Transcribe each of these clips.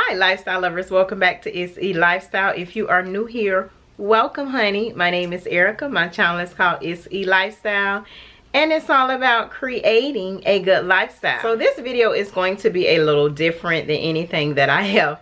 Hi lifestyle lovers, welcome back to Itselifestyle. If you are new here, welcome honey. My name is Erica. My channel is called Itselifestyle and it's all about creating a good lifestyle. So this video is going to be a little different than anything that I have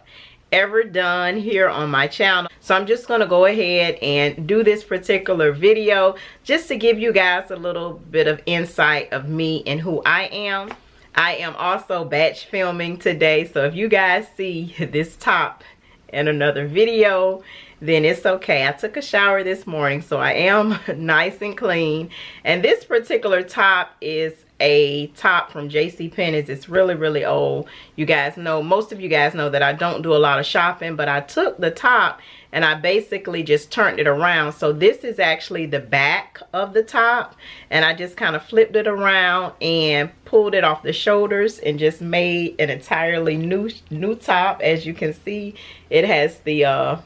ever done here on my channel. So I'm just going to go ahead and do this particular video just to give you guys a little bit of insight of me and who I am. I am also batch filming today, so if you guys see this top in another video, then it's okay. I took a shower this morning, so I am nice and clean. And this particular top is a top from JCPenney's. It's really old. You guys know, most of you guys know that I don't do a lot of shopping, but I took the top and I basically just turned it around. So this is actually the back of the top, and I just kind of flipped it around and pulled it off the shoulders and just made an entirely new top. As you can see, it has the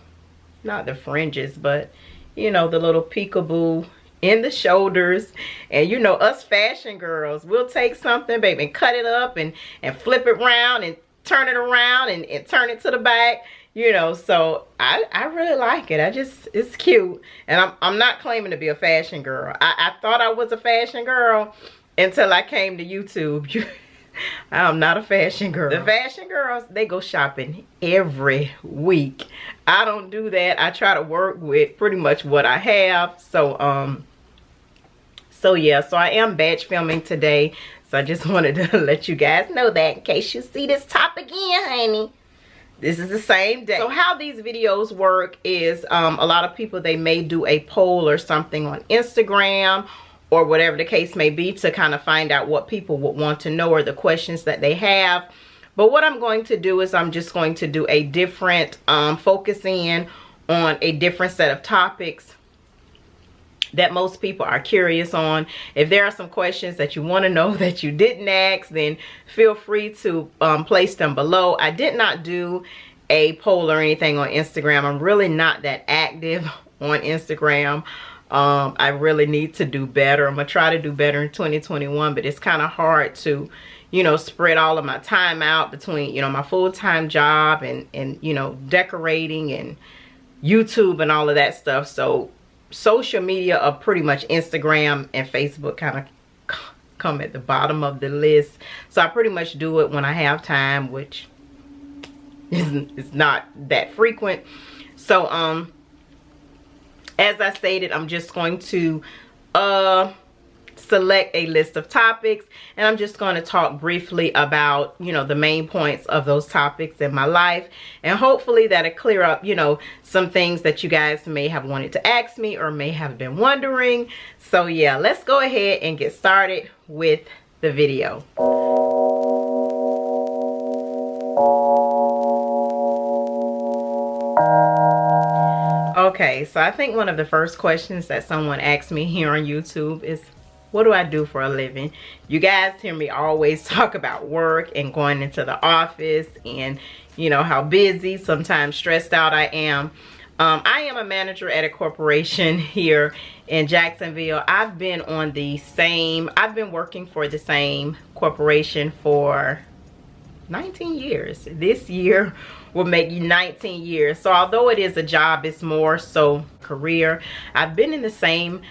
not the fringes, but you know, the little peekaboo in the shoulders. And you know, us fashion girls, we'll take something, baby, and cut it up and flip it around and turn it around and turn it to the back, you know. So I really like it. It's cute. And I'm not claiming to be a fashion girl. I thought I was a fashion girl until I came to YouTube. I'm not a fashion girl. The fashion girls, they go shopping every week. I don't do that. I try to work with pretty much what I have. So yeah, so I am batch filming today. So I just wanted to let you guys know that in case you see this top again, honey. This is the same day. So how these videos work is a lot of people, they may do a poll or something on Instagram or whatever the case may be to kind of find out what people would want to know or the questions that they have. But what I'm going to do is I'm just going to do a different, focus in on a different set of topics that most people are curious on. If there are some questions that you want to know that you didn't ask, then feel free to place them below. I did not do a poll or anything on Instagram. I'm really not that active on Instagram. I really need to do better. I'm gonna try to do better in 2021, but it's kind of hard to, you know, spread all of my time out between, you know, my full-time job and you know, decorating and YouTube and all of that stuff. So social media are pretty much Instagram and Facebook kind of come at the bottom of the list. So I pretty much do it when I have time, which is not that frequent. So as I stated, I'm just going to select a list of topics, and I'm just going to talk briefly about, you know, the main points of those topics in my life, and hopefully that'll clear up, you know, some things that you guys may have wanted to ask me or may have been wondering. So yeah, let's go ahead and get started with the video. Okay, so I think one of the first questions that someone asked me here on YouTube is, what do I do for a living? You guys hear me always talk about work and going into the office and, you know, how busy, sometimes stressed out I am. I am a manager at a corporation here in Jacksonville. I've been working for the same corporation for 19 years. This year will make 19 years. So although it is a job, it's more so career. I've been in the same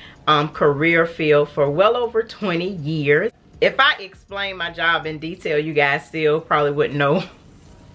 career field for well over 20 years. If I explain my job in detail, you guys still probably wouldn't know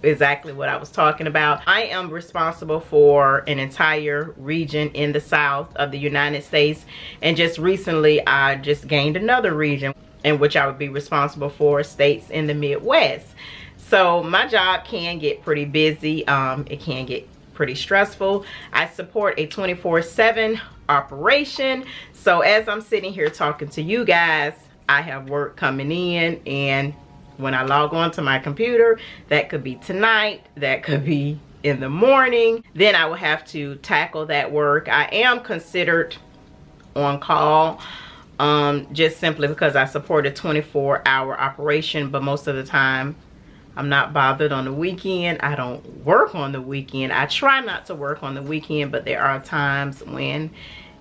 exactly what I was talking about. I am responsible for an entire region in the south of the United States, and just recently I just gained another region in which I would be responsible for states in the Midwest. So my job can get pretty busy. It can get pretty stressful. I support a 24/7 operation. So as I'm sitting here talking to you guys, I have work coming in, and when I log on to my computer, that could be tonight, that could be in the morning, then I will have to tackle that work. I am considered on call, just simply because I support a 24-hour operation, but most of the time I'm not bothered on the weekend. I don't work on the weekend. I try not to work on the weekend, but there are times when,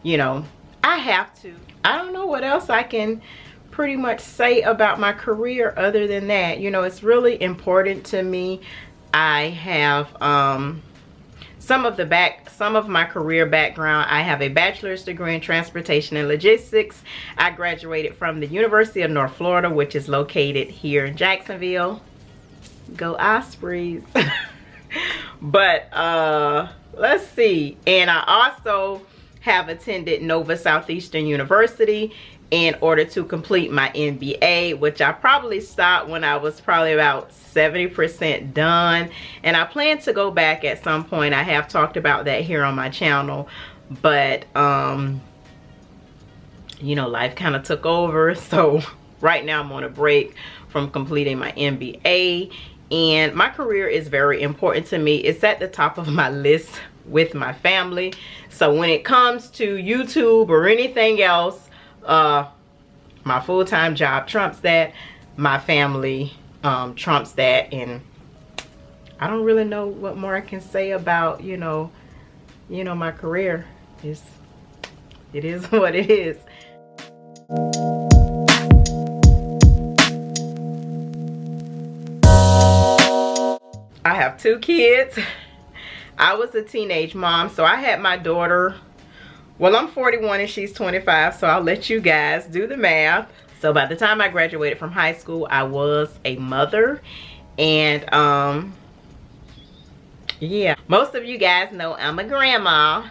you know, I have to. I don't know what else I can pretty much say about my career other than that. You know, it's really important to me I have some of my career background. I have a bachelor's degree in transportation and logistics. I graduated from the University of North Florida, which is located here in Jacksonville. Go Ospreys. But let's see. And I also have attended Nova Southeastern University in order to complete my MBA, which I probably stopped when I was probably about 70% done. And I plan to go back at some point. I have talked about that here on my channel, but you know, life kind of took over. So right now I'm on a break from completing my MBA, and my career is very important to me. It's at the top of my list with my family. So when it comes to YouTube or anything else, my full-time job trumps that. My family trumps that. And I don't really know what more I can say about, you know, my career. It is what it is. I have 2 kids. I was a teenage mom, so I had my daughter. Well, I'm 41 and she's 25, so I'll let you guys do the math. So by the time I graduated from high school, I was a mother. And yeah, most of you guys know I'm a grandma,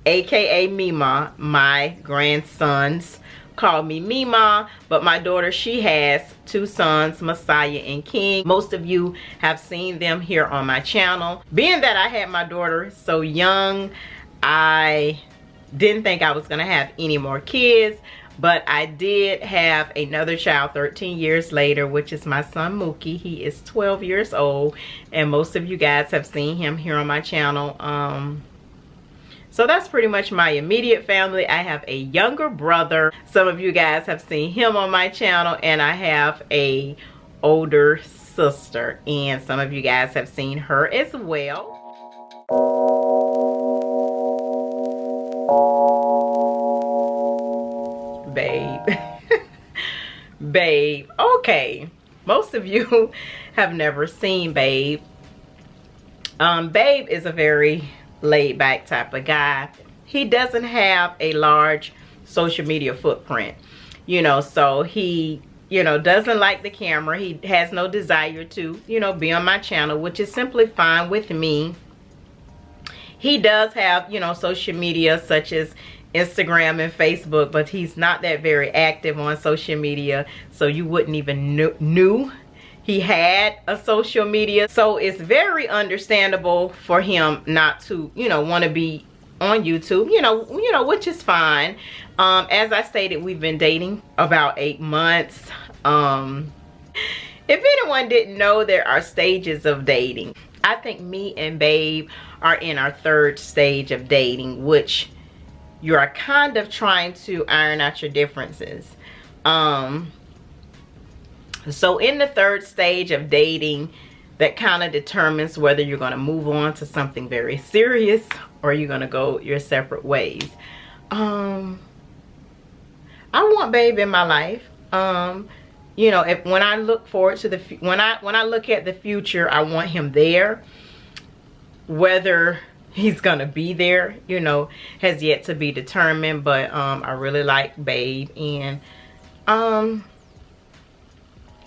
aka Mima. My grandsons call me Mima, but my daughter, she has 2 sons, Messiah and King. Most of you have seen them here on my channel. Being that I had my daughter so young, I didn't think I was gonna have any more kids, but I did have another child 13 years later, which is my son Mookie. He is 12 years old, and most of you guys have seen him here on my channel. So that's pretty much my immediate family. I have a younger brother. Some of you guys have seen him on my channel, and I have a older sister, and some of you guys have seen her as well. Babe. Babe. Okay. Most of you have never seen Babe. Babe is a very laid back type of guy. He doesn't have a large social media footprint, you know, so he, you know, doesn't like the camera. He has no desire to, you know, be on my channel, which is simply fine with me. He does have, you know, social media such as Instagram and Facebook, but he's not that very active on social media, so you wouldn't even knew he had a social media. So it's very understandable for him not to, you know, want to be on YouTube, you know, which is fine. As I stated, we've been dating about 8 months. If anyone didn't know, there are stages of dating. I think me and Babe are in our 3rd stage of dating, which you are kind of trying to iron out your differences. So in the 3rd stage of dating, that kind of determines whether you're going to move on to something very serious or you're going to go your separate ways. I want Babe in my life. You know, when I look forward to when I look at the future, I want him there. Whether he's gonna be there, you know, has yet to be determined. But I really like Babe, and I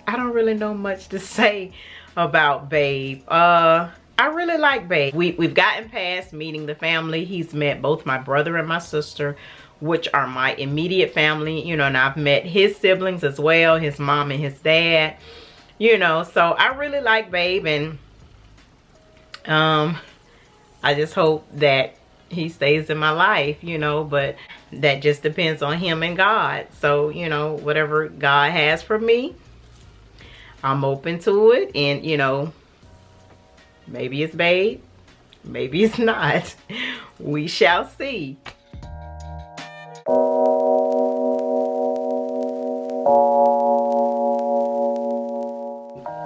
don't really know much to say about Babe. I really like Babe. We've gotten past meeting the family. He's met both my brother and my sister, which are my immediate family, you know, and I've met his siblings as well, his mom and his dad, you know. So I really like Babe, and I just hope that he stays in my life, you know, but that just depends on him and God. So, you know, whatever God has for me, I'm open to it. And, you know, maybe it's Babe, maybe it's not. We shall see.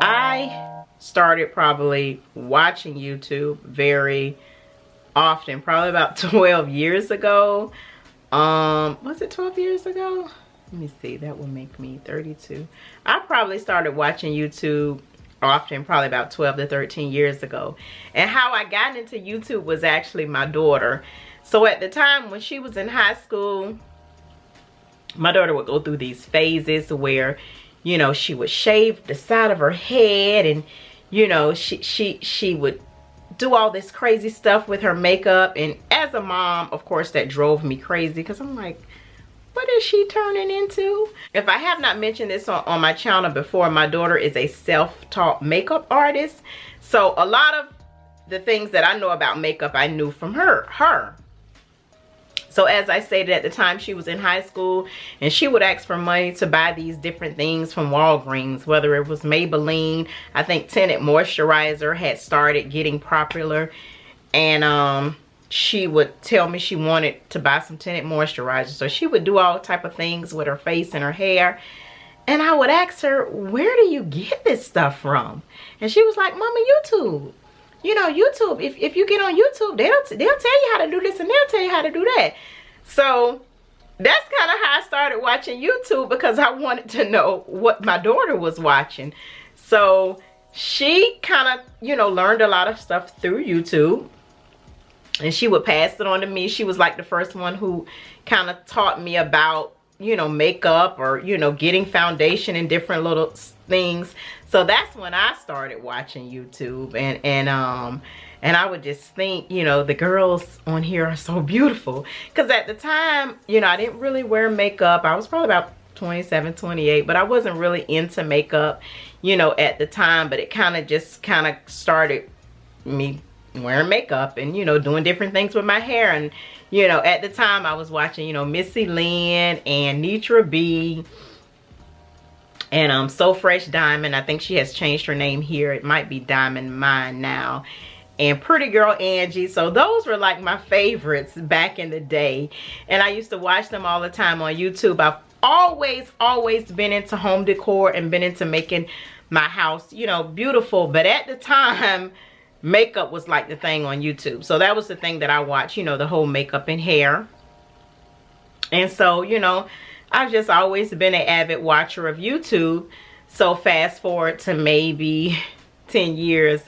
I started probably watching YouTube very often, probably about 12 years ago. Was it 12 years ago? Let me see, that would make me 32. I probably started watching YouTube often, probably about 12 to 13 years ago. And how I got into YouTube was actually my daughter. So at the time when she was in high school, my daughter would go through these phases where, you know, she would shave the side of her head, and, you know, she would do all this crazy stuff with her makeup. And as a mom, of course, that drove me crazy, because I'm like, what is she turning into? If I have not mentioned this on my channel before, my daughter is a self-taught makeup artist. So a lot of the things that I know about makeup, I knew from her. So as I stated, at the time she was in high school, and she would ask for money to buy these different things from Walgreens, whether it was Maybelline. I think tinted moisturizer had started getting popular, and she would tell me she wanted to buy some tinted moisturizer. So she would do all type of things with her face and her hair. And I would ask her, where do you get this stuff from? And she was like, Mama, YouTube. You know, YouTube, if you get on YouTube, they'll tell you how to do this and they'll tell you how to do that. So that's kind of how I started watching YouTube, because I wanted to know what my daughter was watching. So she kind of, you know, learned a lot of stuff through YouTube, and she would pass it on to me. She was like the first one who kind of taught me about, you know, makeup, or, you know, getting foundation and different little things. So that's when I started watching YouTube, and I would just think, you know, the girls on here are so beautiful. Because at the time, you know, I didn't really wear makeup. I was probably about 27, 28, but I wasn't really into makeup, you know, at the time. But it kind of started me wearing makeup and, you know, doing different things with my hair. And, you know, at the time I was watching, you know, Missy Lynn and Nitra B and So Fresh Diamond. I think she has changed her name here. It might be Diamond Mine now. And Pretty Girl Angie. So those were like my favorites back in the day, and I used to watch them all the time on YouTube. I've always been into home decor and been into making my house, you know, beautiful. But at the time, makeup was like the thing on YouTube. So that was the thing that I watched, you know, the whole makeup and hair. And so, you know, I've just always been an avid watcher of YouTube. So fast forward to maybe 10 years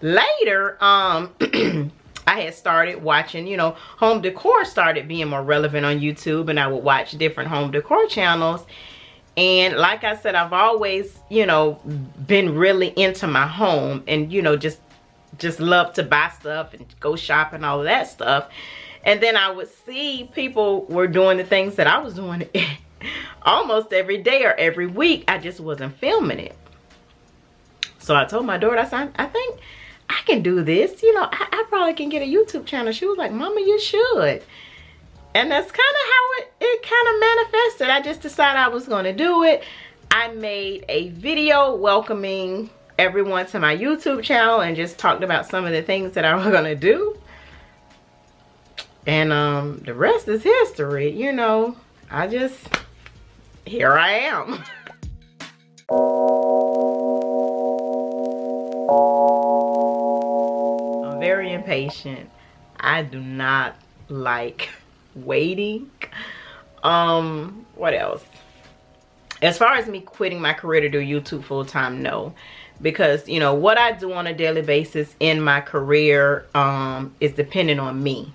later, I had started watching, you know, home decor started being more relevant on YouTube, and I would watch different home decor channels. And like I said, I've always, you know, been really into my home, and, you know, just love to buy stuff and go shopping, all of that stuff. And then I would see people were doing the things that I was doing almost every day or every week. I just wasn't filming it. So I told my daughter, I said, I think I can do this. You know, I probably can get a YouTube channel. She was like, Mama, you should. And that's kind of how it kind of manifested. I just decided I was going to do it. I made a video welcoming everyone to my YouTube channel and just talked about some of the things that I was going to do. And the rest is history. You know, here I am. I'm very impatient. I do not like waiting. What else? As far as me quitting my career to do YouTube full-time, no. Because, you know, what I do on a daily basis in my career is dependent on me.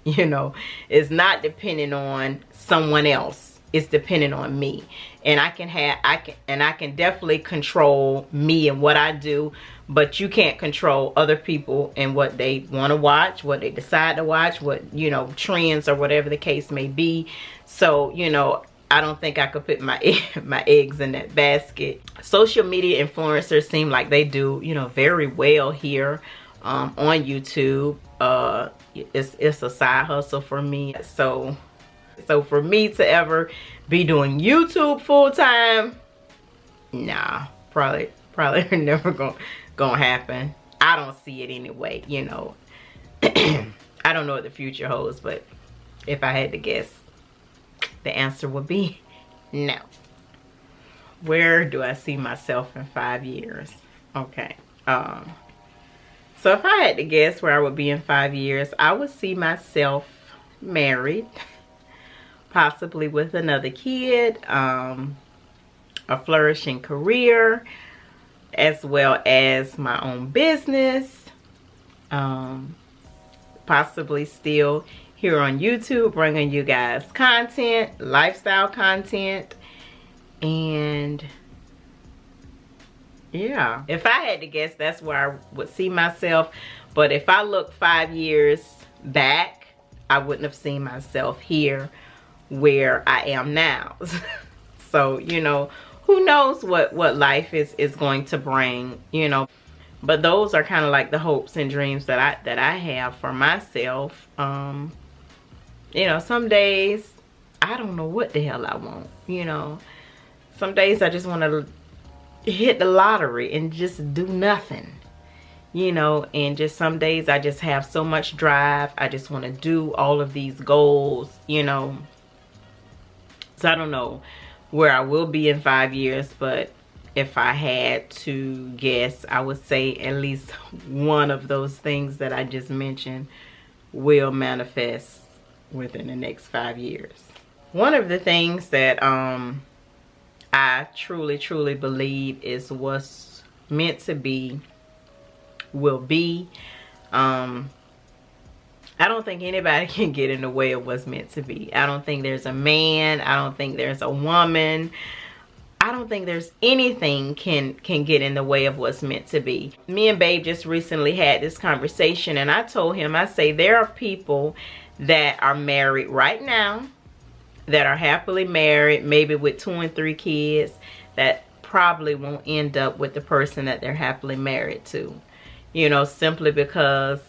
You know, it's not dependent on someone else. It's dependent on me. And I can definitely control me and what I do, but you can't control other people and what they want to watch, what they decide to watch, what, you know, trends or whatever the case may be. So, you know, I don't think I could put my eggs in that basket. Social media influencers seem like they do, you know, very well here on YouTube. It's a side hustle for me. So for me to ever be doing YouTube full time, nah, probably never gonna happen. I don't see it anyway, you know. I don't know what the future holds, but if I had to guess, the answer would be no. Where do I see myself in 5 years? Okay. So if I had to guess where I would be in 5 years, I would see myself married, possibly with another kid, a flourishing career, as well as my own business, possibly still here on YouTube bringing you guys content, lifestyle content. And yeah, if I had to guess, that's where I would see myself. But if I look 5 years back, I wouldn't have seen myself here where I am now. So, you know, who knows what life is going to bring, you know. But those are kind of like the hopes and dreams that I have for myself. You know, some days I don't know what the hell I want, you know. Some days I just want to hit the lottery and just do nothing, you know. And just some days I just have so much drive. I just want to do all of these goals, you know. So I don't know where I will be in 5 years, but if I had to guess, I would say at least one of those things that I just mentioned will manifest within the next 5 years. One of the things that I truly believe is what's meant to be will be. I don't think anybody can get in the way of what's meant to be. I don't think there's a man, I don't think there's a woman, I don't think there's anything can get in the way of what's meant to be. Me and Babe just recently had this conversation, and I told him, I say, there are people that are married right now, that are happily married, maybe with 2 and 3 kids, that probably won't end up with the person that they're happily married to. You know, simply because,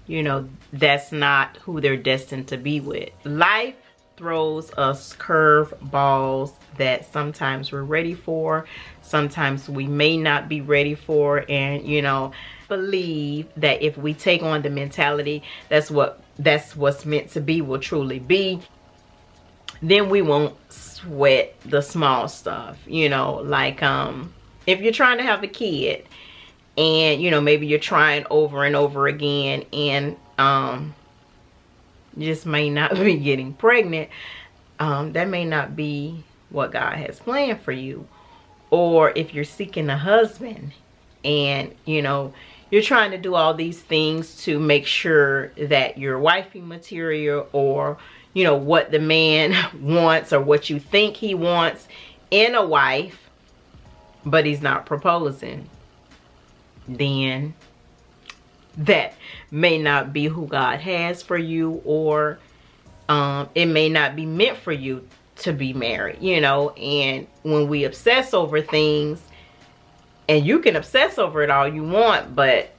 you know, that's not who they're destined to be with. Life throws us curve balls that sometimes we're ready for, sometimes we may not be ready for. And, you know, believe that if we take on the mentality that's what's meant to be will truly be, then we won't sweat the small stuff. You know, like if you're trying to have a kid and, you know, maybe you're trying over and over again and just may not be getting pregnant, that may not be what God has planned for you. Or if you're seeking a husband and, you know, you're trying to do all these things to make sure that you're wifey material, or, you know, what the man wants or what you think he wants in a wife, but he's not proposing, then that may not be who God has for you, or it may not be meant for you to be married, you know. And when we obsess over things, and you can obsess over it all you want, but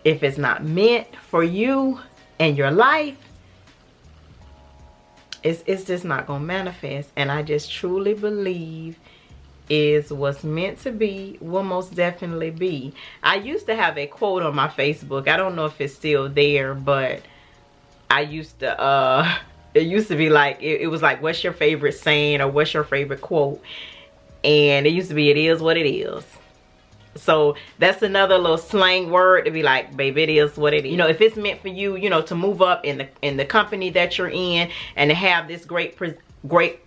if it's not meant for you and your life, it's just not gonna manifest. And I just truly believe is what's meant to be will most definitely be. I used to have a quote on my Facebook. I don't know if it's still there, but I used to it used to be like, it was like, what's your favorite saying, or what's your favorite quote? And it used to be, it is what it is. So that's another little slang word to be like, baby, it is what it is. You know, if it's meant for you, you know, to move up in the company that you're in and to have this great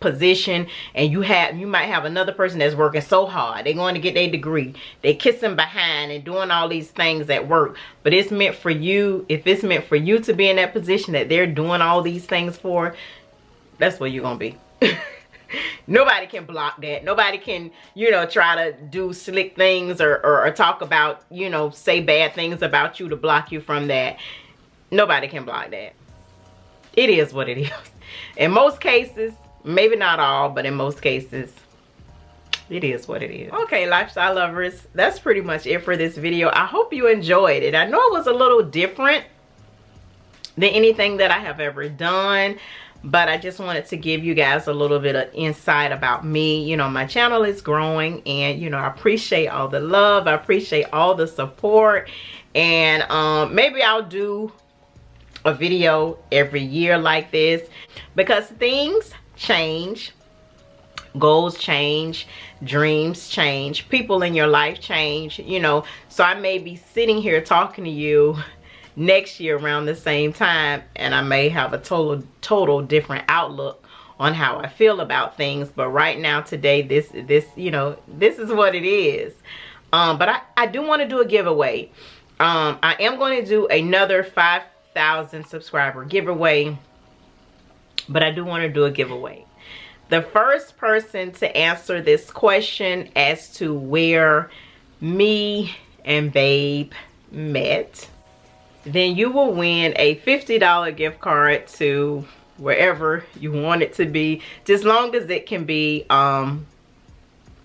position, and you might have another person that's working so hard, they're going to get their degree, they kissing behind and doing all these things at work, but it's meant for you. If it's meant for you to be in that position that they're doing all these things for, that's where you're gonna be. Nobody can block that. Nobody can, you know, try to do slick things or talk about, you know, say bad things about you to block you from that. Nobody can block that. It is what it is. In most cases, maybe not all, but in most cases, it is what it is. Okay, lifestyle lovers, that's pretty much it for this video. I hope you enjoyed it. I know it was a little different than anything that I have ever done, but I just wanted to give you guys a little bit of insight about me. You know, my channel is growing, and, you know, I appreciate all the love. I appreciate all the support. And maybe I'll do a video every year like this, because things change, goals change, dreams change, people in your life change, you know. So I may be sitting here talking to you next year around the same time, and I may have a total different outlook on how I feel about things. But right now, today, this you know, this is what it is. But I do want to do a giveaway. I am going to do another 5,000 subscriber giveaway, but I do want to do a giveaway. The first person to answer this question as to where me and Babe met, then you will win a $50 gift card to wherever you want it to be, just long as it can be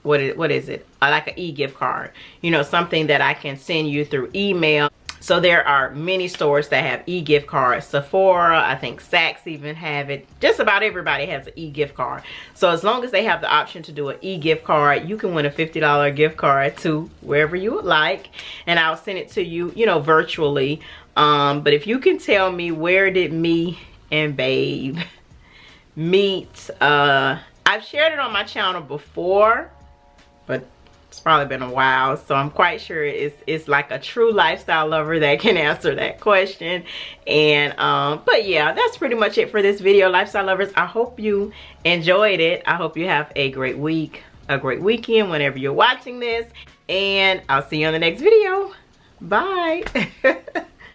what is it, like an e-gift card, you know, something that I can send you through email. So there are many stores that have e-gift cards. Sephora, I think Saks even have it. Just about everybody has an e-gift card. So as long as they have the option to do an e-gift card, you can win a $50 gift card to wherever you would like. And I'll send it to you, you know, virtually. But if you can tell me, where did me and Babe meet? I've shared it on my channel before, but it's probably been a while, so I'm quite sure it's like a true lifestyle lover that can answer that question. And but yeah, that's pretty much it for this video, lifestyle lovers. I hope you enjoyed it. I hope you have a great week, a great weekend whenever you're watching this, and I'll see you on the next video. Bye.